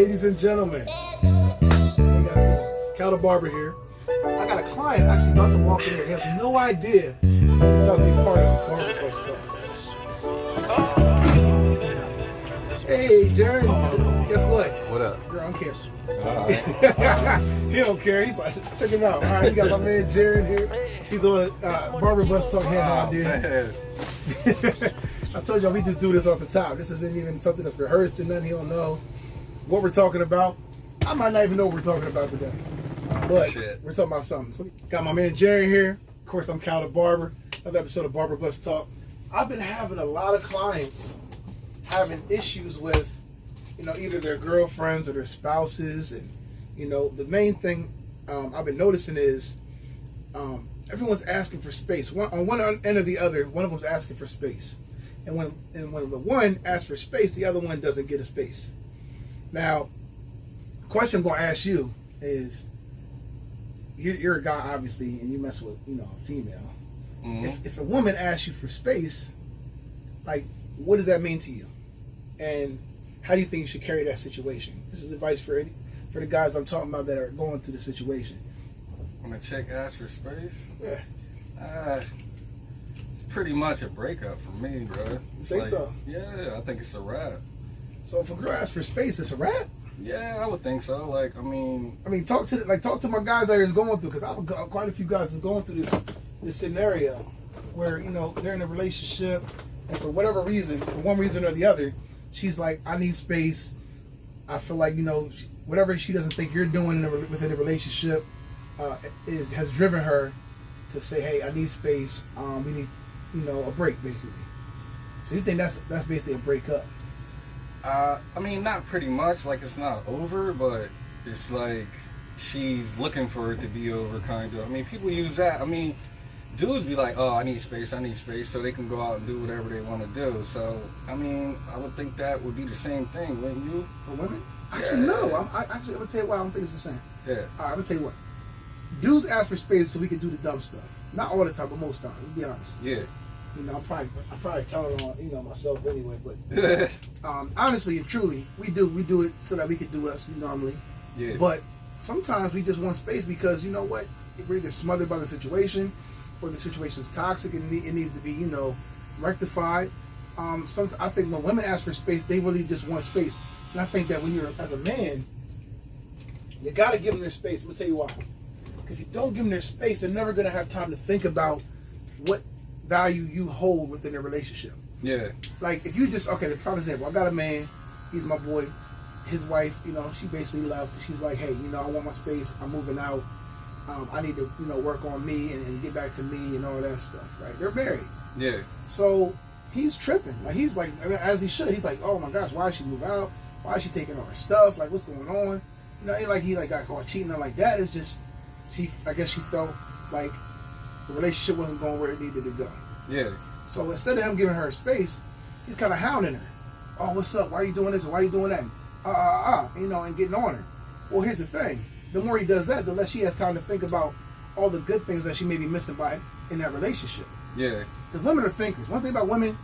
Ladies and gentlemen, how you guys doing? Caldabarber here. I got a client actually about to walk in here. He has no idea he's about to be part of the Barber Bus Talk. Hey, Jaron, guess what? What up? You're on camera. Alright. He don't care. He's like, check him out. All right, you got my man Jaron here. He's on Barber Bus Talk. Had no idea. I told y'all we just do this off the top. This isn't even something that's rehearsed or nothing. He don't know what we're talking about. I might not even know what we're talking about today. But we're talking about something. So got my man Jerry here. Of course, I'm Caldabarber. Another episode of Barber Bus Talk. I've been having a lot of clients having issues with, either their girlfriends or their spouses. And, the main thing I've been noticing is everyone's asking for space. On one end or the other, one of them's asking for space. And when the one asks for space, the other one doesn't get a space. Now, the question I'm going to ask you is, you're a guy, obviously, and you mess with, a female. Mm-hmm. If a woman asks you for space, like, what does that mean to you? And how do you think you should carry that situation? This is advice for the guys I'm talking about that are going through the situation. When a chick asks for space? Yeah. It's pretty much a breakup for me, bro. You think so? Yeah, I think it's a wrap. So if a girl asks for space, it's a wrap? Yeah, I would think so. Talk to my guys that is going through, because I've got quite a few guys that's going through this scenario where they're in a relationship, and for whatever reason, for one reason or the other, she's like, I need space. I feel like whatever she doesn't think you're doing within the relationship has driven her to say, hey, I need space. We need a break, basically. So you think that's basically a breakup? Not pretty much. Like, it's not over, but it's like she's looking for it to be over, kind of. People use that. Dudes be like, oh, I need space, so they can go out and do whatever they want to do. So, I would think that would be the same thing, wouldn't you? For women? Actually, no. I'm going to tell you why I don't think it's the same. Yeah. All right, I'm going to tell you what. Dudes ask for space so we can do the dumb stuff. Not all the time, but most times. Let's be honest. Yeah. I'm probably telling on myself anyway, but honestly and truly, we do it so that we can do us normally. Yeah. But sometimes we just want space because you know what? We're either smothered by the situation, or the situation's toxic and it needs to be rectified. I think when women ask for space, they really just want space, and I think that when you're as a man, you got to give them their space. I'm gonna tell you why. If you don't give them their space, they're never gonna have time to think about what value you hold within a relationship. Yeah. Like if you just the prime example, I got a man, he's my boy, his wife, she basically left. She's like, hey, I want my space, I'm moving out. I need to, work on me and get back to me and all that stuff, right? They're married. Yeah. So he's tripping. Like he's like, as he should. He's like, oh my gosh, why did she move out? Why is she taking all her stuff? Like what's going on? Ain't like he got caught cheating or like that. It's just I guess she felt like the relationship wasn't going where it needed to go. Yeah. So instead of him giving her space, he's kind of hounding her. Oh, what's up? Why are you doing this? Or why are you doing that? And getting on her. Well, here's the thing. The more he does that, the less she has time to think about all the good things that she may be missing in that relationship. Yeah. Because women are thinkers. One thing about women,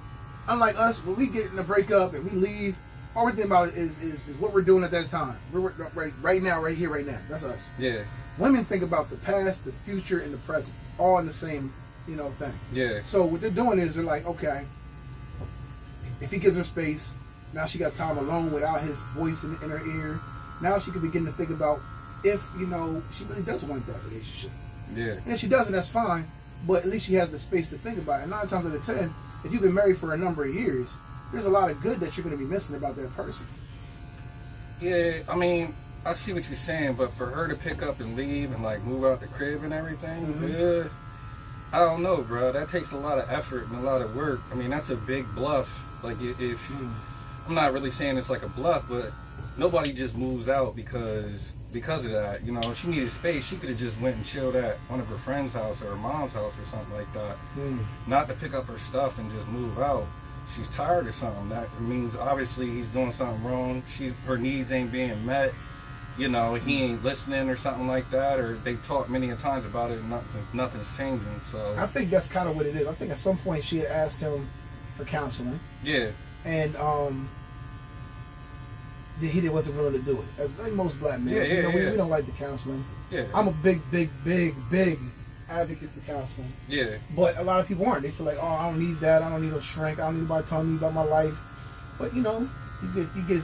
unlike us, when we get in a breakup and we leave, all we're thinking about is what we're doing at that time. We're right now, right here, right now. That's us. Yeah. Women think about the past, the future, and the present, all in the same, thing. Yeah. So what they're doing is they're like, okay, if he gives her space, now she got time alone without his voice in her ear. Now she can begin to think about if, she really does want that relationship. Yeah. And if she doesn't, that's fine. But at least she has the space to think about it. And 9 times out of 10, if you've been married for a number of years, there's a lot of good that you're going to be missing about that person. Yeah, I see what you're saying, but for her to pick up and leave and like move out the crib and everything, Mm-hmm. I don't know, bro. That takes a lot of effort and a lot of work. That's a big bluff. Like I'm not really saying it's like a bluff, but nobody just moves out because of that. If she needed space, she could have just went and chilled at one of her friend's house or her mom's house or something like that. Not to pick up her stuff and just move out. She's tired or something. That means obviously he's doing something wrong. Her needs ain't being met. He ain't listening or something like that, or they talked many a times about it and nothing's changing. So I think that's kind of what it is. I think at some point she had asked him for counseling. Yeah. And he wasn't willing to do it. As like most black men, we don't like the counseling. Yeah. I'm a big advocate for counseling. Yeah. But a lot of people aren't. They feel like, oh, I don't need that. I don't need no shrink. I don't need anybody telling me about my life. But you get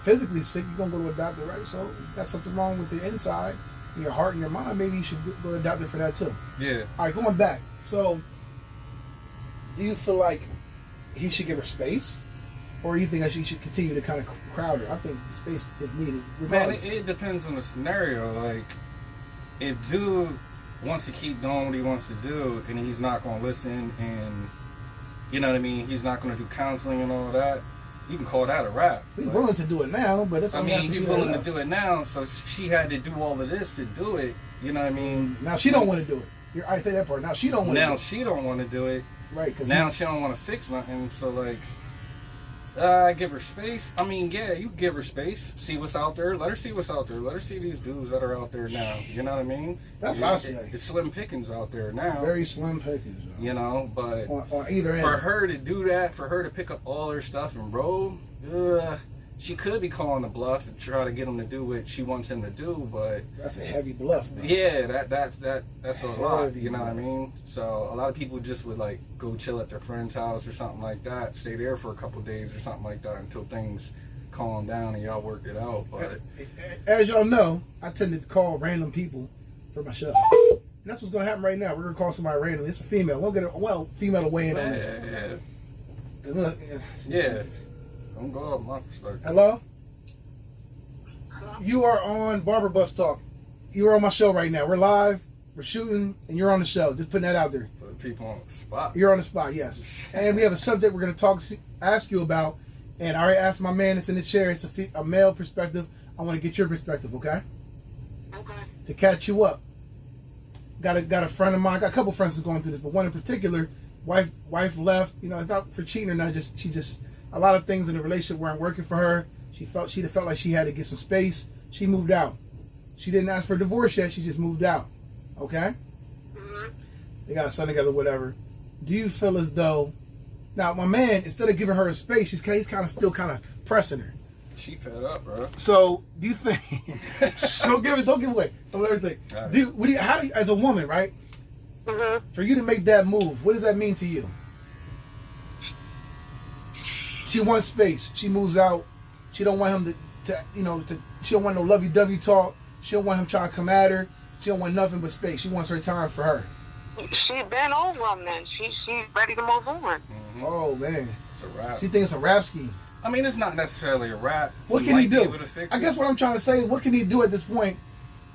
physically sick. You're gonna go to a doctor, right? So if that's something wrong with your inside, your heart, and your mind. Maybe you should go to a doctor for that too. Yeah. All right, going back. So, do you feel like he should give her space, or you think that she should continue to kind of crowd her? I think space is needed. Man, it depends on the scenario. Like, if dude wants to keep doing what he wants to do, and he's not going to listen, and you know what I mean, he's not going to do counseling and all that, you can call that a rap. He's willing to do it now, but it's. I mean, he's willing to do it now, so she had to do all of this to do it. You know what I mean? Now she don't want to do it. I tell that part. Now she don't want. Now she don't want to do it. Right. Cause now she don't want to fix nothing. So like, give her space. I mean, yeah, you give her space. See what's out there. Let her see what's out there. Let her see these dudes that are out there now. You know what I mean? That's what I say. It's slim pickings out there now. Very slim pickings. You know, but on either end. For her to do that, for her to pick up all her stuff and roll, she could be calling the bluff and try to get him to do what she wants him to do, but that's a heavy bluff, man. Yeah, that's a lot, you know what I mean? So a lot of people just would like go chill at their friend's house or something like that, stay there for a couple of days or something like that until things calm down and y'all work it out. But as y'all know, I tend to call random people for my show. And that's what's gonna happen right now. We're gonna call somebody random. It's a female. We'll get a female to weigh in on this. Yeah. Don't go off my perspective. Hello? You are on Barber Bus Talk. You are on my show right now. We're live, we're shooting, and you're on the show. Just putting that out there. Put people on the spot. You're on the spot, yes. And we have a subject we're going to ask you about. And I already asked my man that's in the chair. It's a male perspective. I want to get your perspective, okay? Okay. To catch you up. Got a friend of mine. Got a couple friends that's going through this, but one in particular. Wife left. You know, it's not for cheating or not. She just a lot of things in the relationship weren't working for her. She felt like she had to get some space. She moved out. She didn't ask for a divorce yet. She just moved out. Okay? Mm-hmm. They got a son together, whatever. Do you feel as though now my man, instead of giving her a space, he's kind of still pressing her. She fed up, bro. So do you think? Don't give away. Don't let everything. Right. How do you, as a woman, right? Mm-hmm. For you to make that move, what does that mean to you? She wants space. She moves out. She don't want him to she don't want no lovey-dovey talk. She don't want him trying to come at her. She don't want nothing but space. She wants her time for her. She been over him then. She's ready to move on. Mm-hmm. Oh man. It's a rap. She thinks it's a rap scheme. I mean, it's not necessarily a rap. What can he do? I guess what I'm trying to say is, what can he do at this point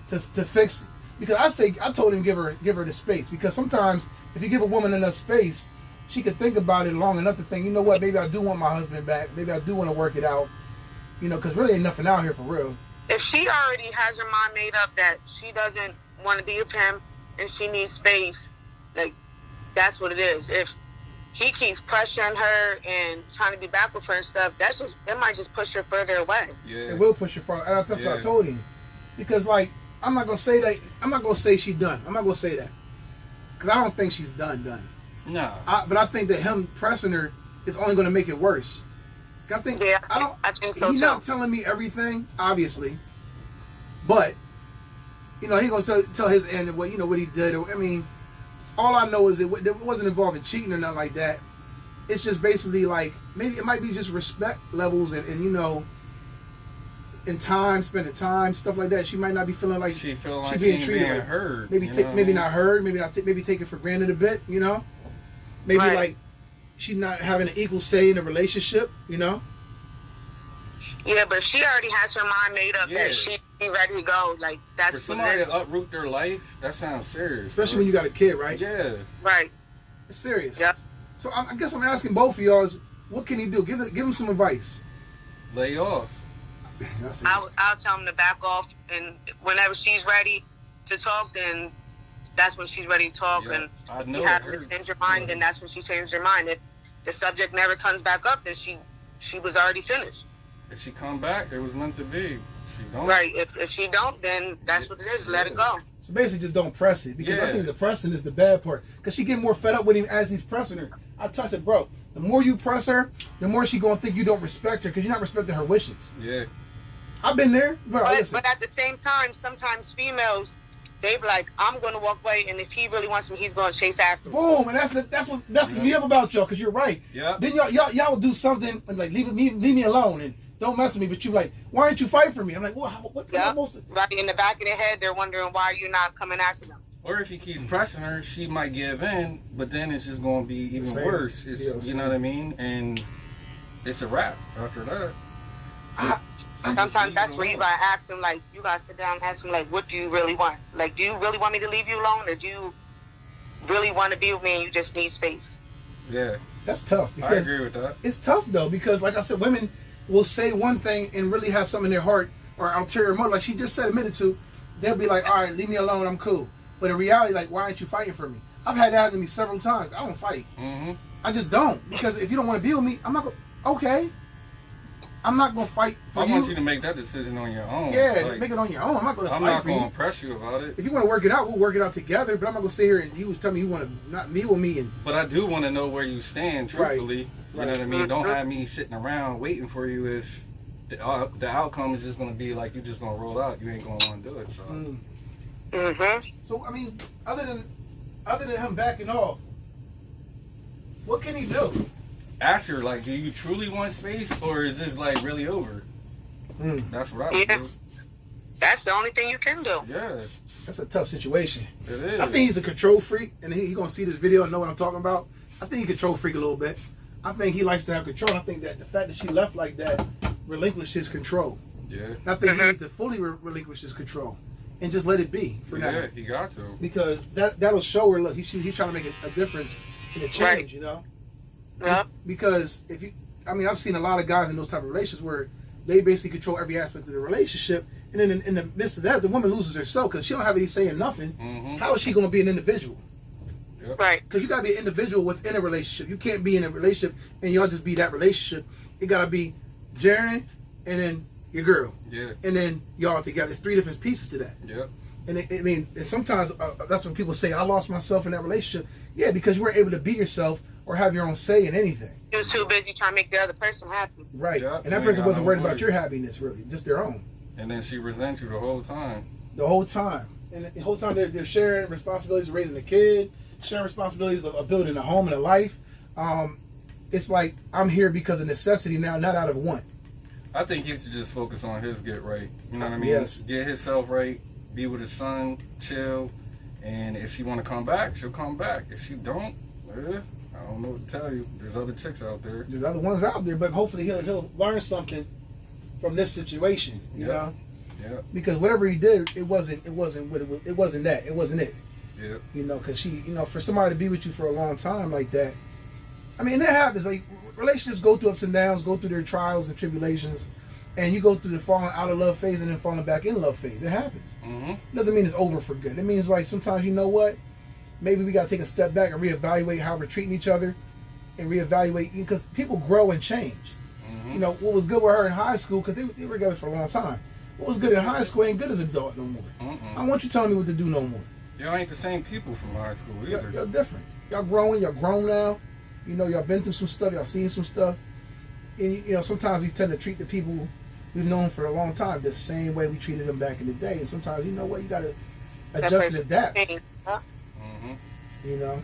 to fix it? Because I told him give her the space. Because sometimes if you give a woman enough space, she could think about it long enough to think, you know what, maybe I do want my husband back. Maybe I do want to work it out. You know, because really ain't nothing out here for real. If she already has her mind made up that she doesn't want to be with him and she needs space, like, that's what it is. If he keeps pressuring her and trying to be back with her and stuff, it might just push her further away. Yeah. It will push her further. And that's what I told him. Because, like, I'm not going to say that. I'm not going to say she's done. I'm not going to say that. Because I don't think she's done. No. But I think that him pressing her is only going to make it worse. I think so he's not telling me everything, obviously, but you know he's gonna tell his end of what he did. I mean, all I know is it wasn't involving cheating or nothing like that. It's just basically like maybe it might be just respect levels and in time, spending time, stuff like that. She might not be feeling like she being treated like heard. Maybe not heard. Maybe take it for granted a bit. You know, maybe like. She's not having an equal say in the relationship, you know? Yeah, but she already has her mind made up that she's ready to go. Like, that's for somebody to uproot their life, that sounds serious. Especially when you got a kid, right? Yeah. Right. It's serious. Yeah. So I guess I'm asking both of y'all is, what can he do? Give him some advice. Lay off. I'll tell him to back off, and whenever she's ready to talk, then that's when she's ready to talk. Yeah, and if you have to change your mind, then that's when she changes her mind. If the subject never comes back up, then she was already finished. If she come back, it was meant to be. She don't. Right. If she don't, then that's what it is. Let it go. So basically, just don't press it, because I think the pressing is the bad part. Because she get more fed up with him as he's pressing her. I said, bro, the more you press her, the more she gonna think you don't respect her, because you're not respecting her wishes. Yeah. I've been there, bro. But at the same time, sometimes females, they be like, I'm going to walk away, and if he really wants me, he's going to chase after me. Boom, and that's what me up about y'all, because you're right. Yeah. Then y'all will do something and like leave me alone and don't mess with me. But you like, why aren't you fighting for me? I'm like, well, what am I supposed to? Right in the back of their head, they're wondering why you're not coming after them. Or if he keeps pressing her, she might give in, but then it's just going to be even worse. It's, you know what I mean? And it's a wrap after that. Sometimes that's where you gotta ask them, like, you gotta sit down and ask them, like, what do you really want? Like, do you really want me to leave you alone, or do you really want to be with me and you just need space? Yeah. That's tough. I agree with that. It's tough, though, because, like I said, women will say one thing and really have something in their heart or ulterior motive. Like she just said a minute or two, they'll be like, all right, leave me alone, I'm cool. But in reality, like, why aren't you fighting for me? I've had that happen to me several times. I don't fight. Mm-hmm. I just don't. Because if you don't want to be with me, I'm not going to, okay. I'm not going to fight for you. I want you to make that decision on your own. Yeah, like, make it on your own. I'm not going to fight for you. I'm not going to press you about it. If you want to work it out, we'll work it out together. But I'm not going to sit here and you tell me you want to not meet with me. But I do want to know where you stand, truthfully. Right. You know what I mean? Don't have me sitting around waiting for you if the outcome is just going to be like you just going to roll out. You ain't going to want to do it. So. So, I mean, other than him backing off, what can he do? Ask her, like, do you truly want space, or is this, like, really over? That's what I would do. That's the only thing you can do. Yeah. That's a tough situation. It is. I think he's a control freak, and he's going to see this video and know what I'm talking about. I think he's a control freak a little bit. I think he likes to have control. I think that the fact that she left like that relinquished his control. Yeah. And I think he needs to fully relinquish his control and just let it be for now. Yeah, he got to. Because that'll show her, look, he's trying to make a difference in a change, you know? Yeah. Because I've seen a lot of guys in those type of relationships where they basically control every aspect of the relationship, and then in the midst of that, the woman loses herself because she don't have any say in nothing. Mm-hmm. How is she going to be an individual? Yep. Right. Because you got to be an individual within a relationship. You can't be in a relationship and y'all just be that relationship. It got to be Jaren and then your girl. Yeah. And then y'all together. It's three different pieces to that. Yep. And and sometimes that's when people say, I lost myself in that relationship. Yeah, because you weren't able to be yourself or have your own say in anything. You was too busy trying to make the other person happy. Right. Yep. And that person wasn't worried about your happiness, really. Just their own. And then she resents you the whole time. The whole time. And the whole time they're sharing responsibilities of raising a kid, sharing responsibilities of building a home and a life. It's like, I'm here because of necessity now, not out of want. I think he should just focus on his get right. You know what I mean? Yes. Get himself right, be with his son, chill. And if she want to come back, she'll come back. If she don't, I don't know what to tell you. There's other chicks out there. There's other ones out there, but hopefully he'll learn something from this situation, you know? Yeah. Because whatever he did, it wasn't that. It wasn't it. Yeah. You know, because she, you know, for somebody to be with you for a long time like that, I mean, that happens. Like, relationships go through ups and downs, go through their trials and tribulations, and you go through the falling out of love phase and then falling back in love phase. It happens. Mm-hmm. Doesn't mean it's over for good. It means, like, sometimes, you know what? Maybe we got to take a step back and reevaluate how we're treating each other and reevaluate, because people grow and change. Mm-hmm. You know, what was good with her in high school, because they were together for a long time. What was good in high school ain't good as an adult no more. I don't want you telling me what to do no more. Y'all ain't the same people from high school either. Y'all different. Y'all growing. Y'all grown now. You know, y'all been through some stuff. Y'all seen some stuff. And, you know, sometimes we tend to treat the people we've known for a long time the same way we treated them back in the day. And sometimes, you know what, you got to adjust and adapt. Mm-hmm. You know?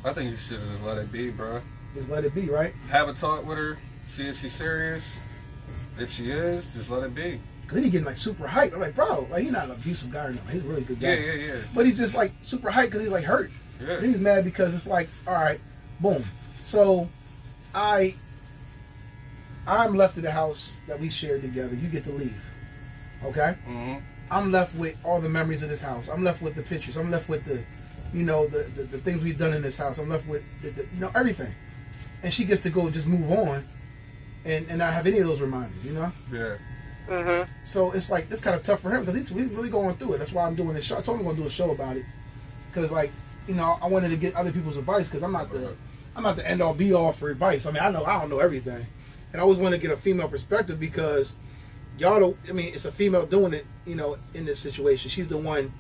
I think you should have just let it be, bro. Just let it be, right? Have a talk with her. See if she's serious. If she is, just let it be. Because then he getting, like, super hyped. I'm like, bro, like, he's not an abusive guy or nothing. He's a really good guy. Yeah. But he's just, like, super hyped because he's, like, hurt. Yeah. Then he's mad because it's like, all right, boom. So, I'm left at the house that we shared together. You get to leave. Okay? Mm-hmm. I'm left with all the memories of this house. I'm left with the pictures. I'm left with the, you know, the things we've done in this house. I'm left with, you know, everything. And she gets to go just move on and not have any of those reminders, you know? Yeah. Mm-hmm. So it's like, it's kind of tough for him because he's really going through it. That's why I'm doing this show. I told him I'm going to do a show about it because, like, you know, I wanted to get other people's advice because I'm not the end all be all for advice. I mean, I don't know everything. And I always want to get a female perspective because y'all don't, I mean, it's a female doing it, you know, in this situation. She's the one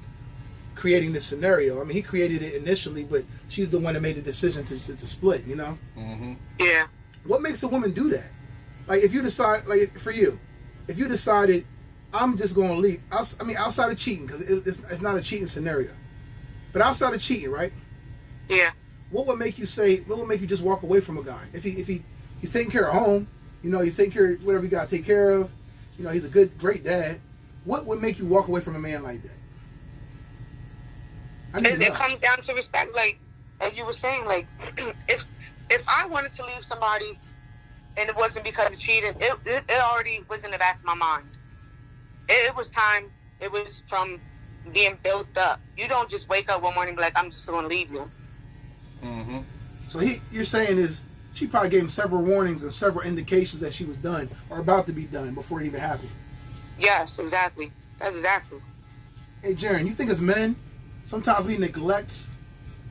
creating this scenario. I mean, he created it initially, but she's the one that made the decision to split, you know? Mm-hmm. Yeah. What makes a woman do that? Like, if you decide, like, for you, if you decided I'm just going to leave. I mean, outside of cheating, because it's not a cheating scenario. But outside of cheating, right? Yeah. What would make you just walk away from a guy? If he's taking care of home, you know, he's taking care of whatever you got to take care of, you know, he's a great dad. What would make you walk away from a man like that? It comes down to respect, like you were saying, like if I wanted to leave somebody and it wasn't because of cheating, it already was in the back of my mind. It was time. It was from being built up. You don't just wake up one morning and be like, I'm just going to leave you. Mm-hmm. So you're saying is she probably gave him several warnings and several indications that she was done or about to be done before it even happened. Yes, exactly. That's exactly. Hey, Jaren, you think as men, sometimes we neglect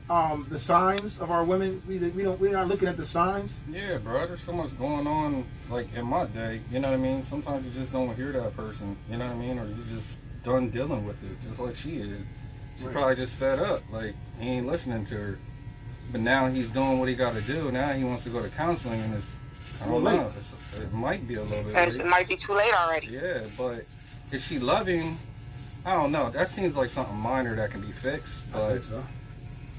the signs of our women? We're not looking at the signs? Yeah, bro. There's so much going on, like, in my day. You know what I mean? Sometimes you just don't hear that person. You know what I mean? Or you just done dealing with it, just like she is. She probably just fed up. Like, he ain't listening to her. But now he's doing what he got to do. Now he wants to go to counseling, and I don't know. It might be a little bit late. It might be too late already. Yeah, but is she loving? I don't know. That seems like something minor that can be fixed. But, I think so.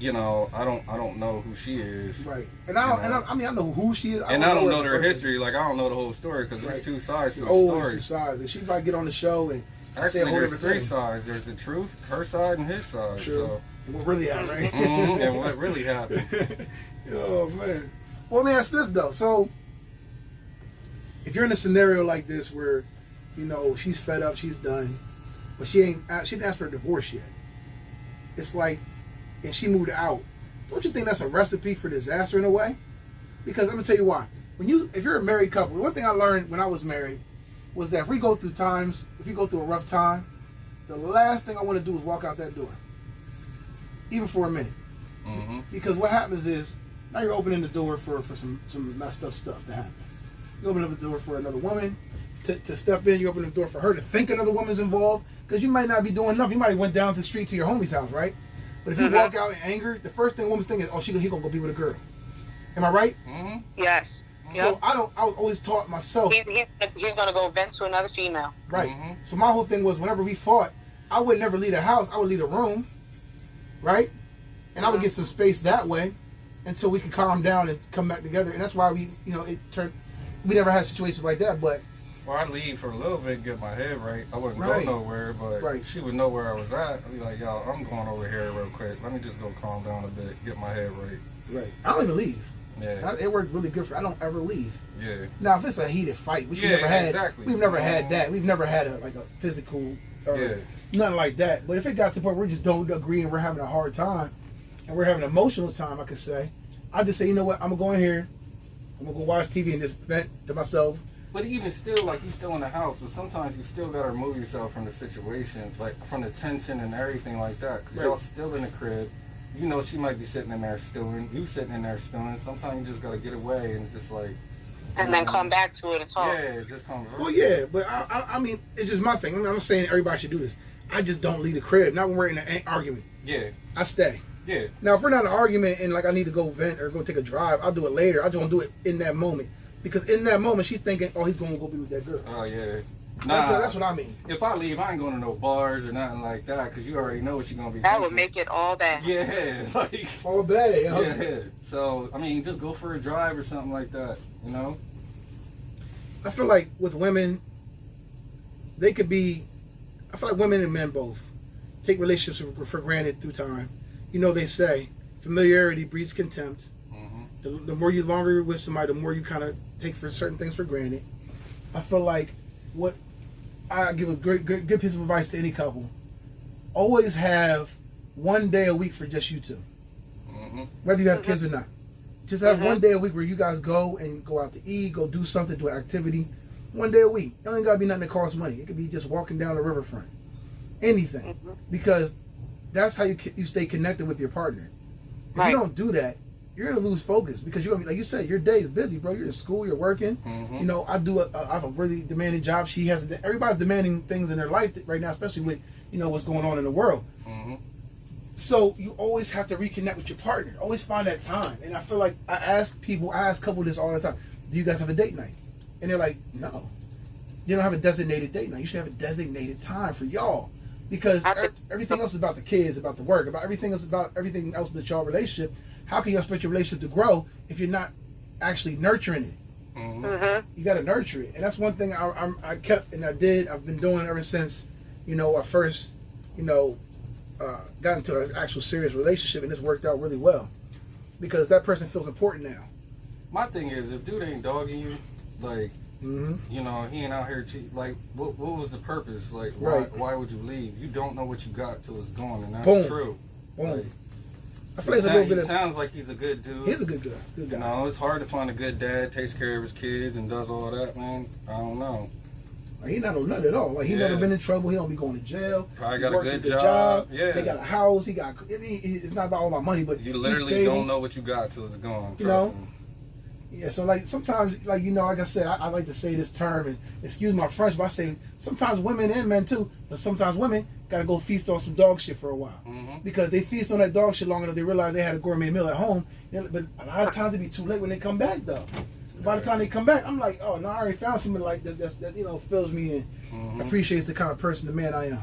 You know, I don't know who she is. Right. And I know who she is. I don't know her history. Like, I don't know the whole story because there's two sides to the story. Always two sides. And she probably get on the show and actually, say a whole there's different three thing. sides. There's the truth, her side, and his side. True. So. And what really happened, right? And what really happened. Oh, man. Well, let me ask this, though. So, if you're in a scenario like this where, you know, she's fed up, she's done, but she didn't ask for a divorce yet. It's like, and she moved out. Don't you think that's a recipe for disaster in a way? Because I'm going to tell you why. If you're a married couple, one thing I learned when I was married was that if you go through a rough time, the last thing I want to do is walk out that door. Even for a minute. Mm-hmm. Because what happens is, now you're opening the door for some messed up stuff to happen. You open up the door for another woman to step in. You open the door for her to think another woman's involved. Because you might not be doing nothing. You might have went down the street to your homie's house, right? But if you walk out in anger, the first thing a woman's thinking is, oh, he gonna go be with a girl. Am I right? Mm-hmm. Yes. So I was always taught myself. He's gonna go vent to another female. Right. Mm-hmm. So my whole thing was, whenever we fought, I would never leave the house. I would leave a room, right? And I would get some space that way until we could calm down and come back together. And that's why we never had situations like that. But well, I'd leave for a little bit and get my head right. I wouldn't go nowhere, but she would know where I was at. I'd be like, yo, I'm going over here real quick. Let me just go calm down a bit, get my head right. Right. I don't even leave. Yeah. It worked really good I don't ever leave. Yeah. Now, if it's a heated fight, which we've never had. Exactly. We've never had that. We've never had a physical or nothing like that. But if it got to the point where we just don't agree and we're having a hard time and we're having an emotional time, I could say, I just say, you know what, I'm going to go in here, I'm going to go watch TV and just vent to myself. But even still, like, you're still in the house, so sometimes you still got to remove yourself from the situation, like, from the tension and everything like that. Because y'all still in the crib. You know she might be sitting in there stewing. You sitting in there stewing. Sometimes you just got to get away and just, like... And then come back to it and talk. Yeah, just come back. Well, yeah, but I mean, it's just my thing. I'm not saying everybody should do this. I just don't leave the crib. Not when we're in an argument. Yeah. I stay. Yeah. Now, if we're not in an argument and, like, I need to go vent or go take a drive, I'll do it later. I just don't do it in that moment. Because in that moment, she's thinking, oh, he's going to go be with that girl. Oh, yeah. Nah, that's what I mean. If I leave, I ain't going to no bars or nothing like that because you already know what she's going to be That thinking. would make it all bad. Yeah, like... All bad, yo. Yeah. So, I mean, just go for a drive or something like that, you know? I feel like with women, I feel like women and men both take relationships for granted through time. You know, they say, familiarity breeds contempt. The more you longer with somebody, the more you kind of take for certain things for granted. I feel like I give a good piece of advice to any couple. Always have one day a week for just you two. Whether you have kids or not. Just have one day a week where you guys go out to eat, go do something, do an activity. One day a week. It ain't got to be nothing that costs money. It could be just walking down the riverfront. Anything. Because that's how you stay connected with your partner. If you don't do that, you're going to lose focus because you're going to be, like you said, your day is busy, bro. You're in school, you're working. You know, I have a really demanding job. Everybody's demanding things in their life right now, especially with, you know, what's going on in the world. So you always have to reconnect with your partner. Always find that time. And I feel like I ask couples this all the time. Do you guys have a date night? And they're like, no. You don't have a designated date now. You should have a designated time for y'all, because everything else is about the kids, about the work, about everything else with y'all relationship. How can you expect your relationship to grow if you're not actually nurturing it? Mm-hmm. You got to nurture it, and that's one thing I kept and I've been doing ever since, I first, got into an actual serious relationship, and this worked out really well because that person feels important now. My thing is, if dude ain't dogging you, like, he ain't out here cheat. Like, what was the purpose? Like, why would you leave? You don't know what you got till it's gone, and that's true. Boom. Like, I feel like a little bit of. Sounds like he's a good dude. He's a good guy. It's hard to find a good dad, takes care of his kids, and does all that, man. I don't know. Like, he not on nut at all. Like, he never been in trouble. He don't be going to jail. Probably got a good job. Yeah. They got a house. It's not about all my money, but you literally don't know what you got till it's gone. Trust me. Yeah, so like sometimes, like I said, I like to say this term, and excuse my French, but I say sometimes women and men too, but sometimes women gotta go feast on some dog shit for a while, because they feast on that dog shit long enough, they realize they had a gourmet meal at home, but a lot of times it be too late when they come back though. By the time they come back, I'm like, oh no, I already found somebody like that fills me and appreciates the kind of person, the man I am.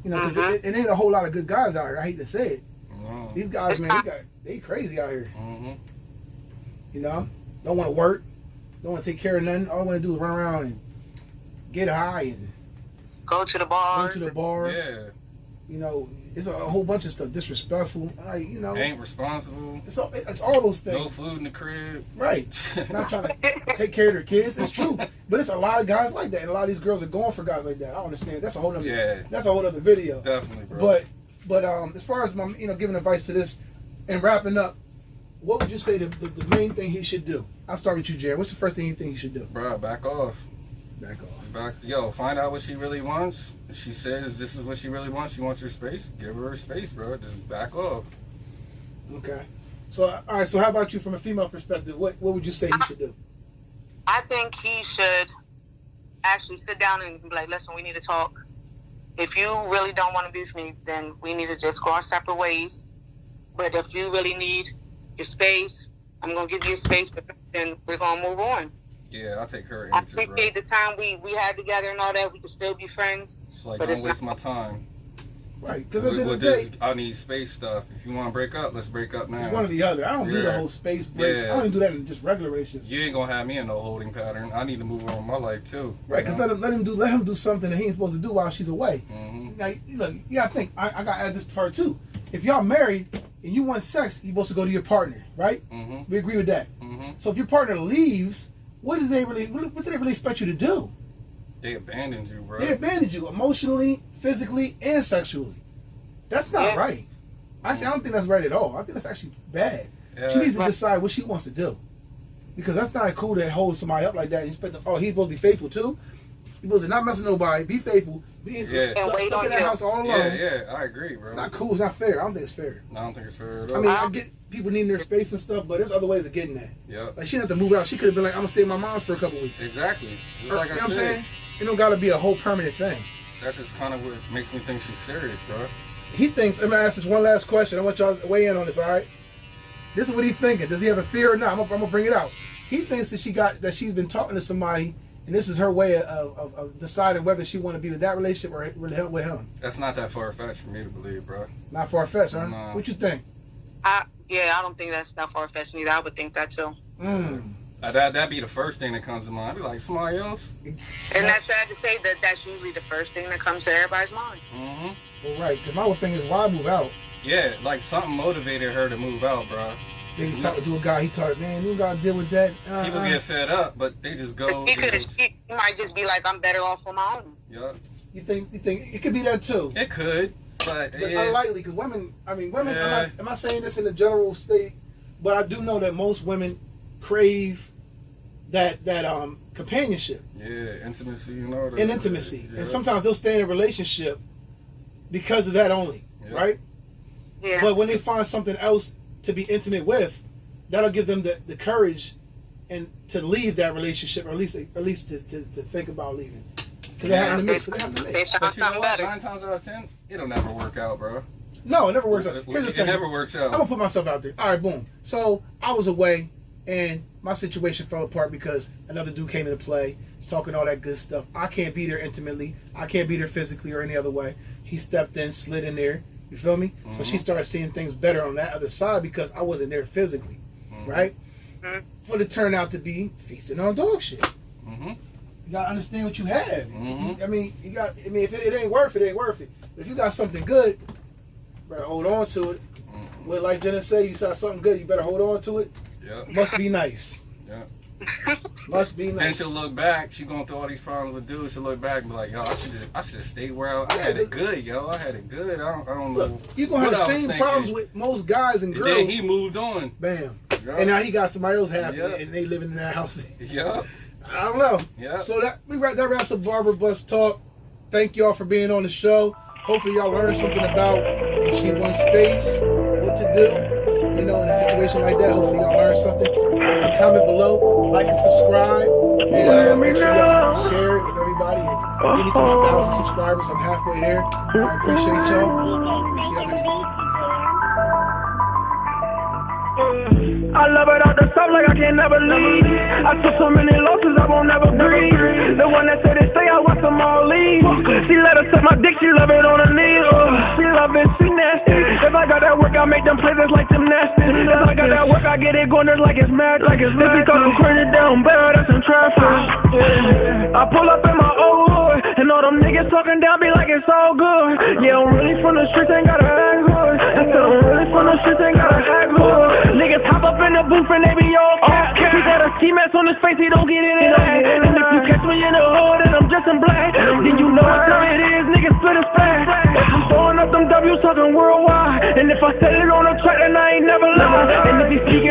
Because it ain't a whole lot of good guys out here. I hate to say it. These guys, man, they crazy out here. Don't want to work, don't want to take care of nothing. All I want to do is run around and get high and go to the bar. Yeah. It's a whole bunch of stuff. Disrespectful. Ain't responsible. It's all those things. No food in the crib. Right. Not trying to take care of their kids. It's true. But it's a lot of guys like that, and a lot of these girls are going for guys like that. I don't understand. That's a whole other. That's a whole other video. Definitely, bro. But as far as my giving advice to this and wrapping up. What would you say the main thing he should do? I'll start with you, Jared. What's the first thing you think he should do? Bro, back off. Find out what she really wants. If she says this is what she really wants, she wants your space, give her space, bro. Just back off. Okay. So, all right. So how about you from a female perspective? What would you say he should do? I think he should actually sit down and be like, listen, we need to talk. If you really don't want to be with me, then we need to just go our separate ways. But if you really need your space, I'm going to give you space, but then we're going to move on. Yeah, I'll take her I answer, appreciate the time we had together and all that. We can still be friends. It's like, don't waste my time. Right, because at the end of the day, I need space stuff. If you want to break up, let's break up now. It's one or the other. I don't do the whole space breaks. I don't even do that in just regular relationships. You ain't going to have me in no holding pattern. I need to move on with my life, too. Right, because let him do something that he ain't supposed to do while she's away. Now, look, I think, I got to add this part, too. If y'all married and you want sex, you're supposed to go to your partner, right? We agree with that. So if your partner leaves, what do they really expect you to do? They abandoned you, bro. They abandoned you emotionally, physically, and sexually. That's not right. Actually, I don't think that's right at all. I think that's actually bad. Yeah. She needs to decide what she wants to do. Because that's not cool to hold somebody up like that and expect them, he's supposed to be faithful too. He's supposed to not mess with nobody, be faithful, be stuck in that house all alone. Yeah, I agree, bro. It's not cool, it's not fair. I don't think it's fair. No, I don't think it's fair at all. I mean, I get people needing their space and stuff, but there's other ways of getting that. Yep. Like, she didn't have to move out. She could have been like, I'm going to stay at my mom's for a couple weeks. Exactly. Just like you know what I'm saying? It don't got to be a whole permanent thing. That's just kind of what makes me think she's serious, bro. He thinks, I'm going to ask this one last question. I want y'all to weigh in on this, all right? This is what he's thinking. Does he have a fear or not? I'm going to bring it out. He thinks that she's been talking to somebody, and this is her way of deciding whether she want to be with that relationship or with him. That's not that far-fetched for me to believe, bro. Not far-fetched, huh? No. What you think? I don't think that's that far-fetched either. I would think that too. That'd be the first thing that comes to mind. I'd be like, somebody else? And that's sad to say that's usually the first thing that comes to everybody's mind. Well, right, because my whole thing is, why move out? Yeah, like something motivated her to move out, bro. He talked to a guy, he thought, man, you gotta deal with that. People get fed up, but they just go. He might just be like, I'm better off on my own. Yup. You think it could be that too? It could, but unlikely, because women. Yeah. I'm not saying this in the general state, but I do know that most women crave that companionship. Yeah, intimacy, you know. Intimacy, and sometimes they'll stay in a relationship because of that only, right? Yeah. But when they find something else to be intimate with, that'll give them the courage and to leave that relationship, or at least to think about leaving. Because they have to make. But you know what? 9 times out of 10, it'll never work out, bro. No, it never works out. Here's the thing. It never works out. I'm gonna put myself out there. All right, boom. So I was away, and my situation fell apart because another dude came into play. talking all that good stuff. I can't be there intimately. I can't be there physically or any other way. He stepped in, slid in there. You feel me? Mm-hmm. So she started seeing things better on that other side because I wasn't there physically, right? Mm-hmm. For it turned out to be feasting on dog shit. Mm-hmm. You gotta understand what you have. Mm-hmm. I mean, if it ain't worth it, it ain't worth it. But if you got something good, better hold on to it. Mm-hmm. Well, like Jenna said, you saw something good, you better hold on to it. Yeah. Must be nice. Yeah. Must be nice. Then she'll look back. She going through all these problems with dudes. She'll look back and be like, yo, I should have stayed where I had it good, yo. I had it good. I don't know. You're going to have the same problems with most guys and girls. And then he moved on. Bam. Yep. And now he got somebody else happy and they living in that house. Yeah. I don't know. Yeah. So that wraps up Barber Bus Talk. Thank y'all for being on the show. Hopefully y'all learned something about if she wants space, what to do. You know, in a situation like that, hopefully y'all learned something. You can comment below, like and subscribe, and make sure y'all share it with everybody and get me to my 1,000 subscribers. I'm halfway there. I appreciate y'all. See y'all next time. I love it out the top like I can never leave. I took so many losses I won't never breathe. The one that said it stay, I watch them all leave. She let her suck my dick, she love it on her knees. She love it, she nasty. If I got that work, I make them play just like gymnastics. If I got that work, I get it going just like it's mad. If you talking crazy down bad, that's some traffic. Yeah. I pull up in my old hood, and all them niggas talking down be like it's all good. Yeah, I'm really from the streets, ain't gotta act good. I said I'm really from the streets, ain't gotta act good. Niggas hop up in the booth and they be all cat. He got a ski mask on his face, he don't get it in that. And if you catch me in the hood and I'm just in black, then you know what time it is, niggas split his fast. I'm throwing up them W's talking worldwide. And if I set it on a track, then I ain't never lied. And if he speaking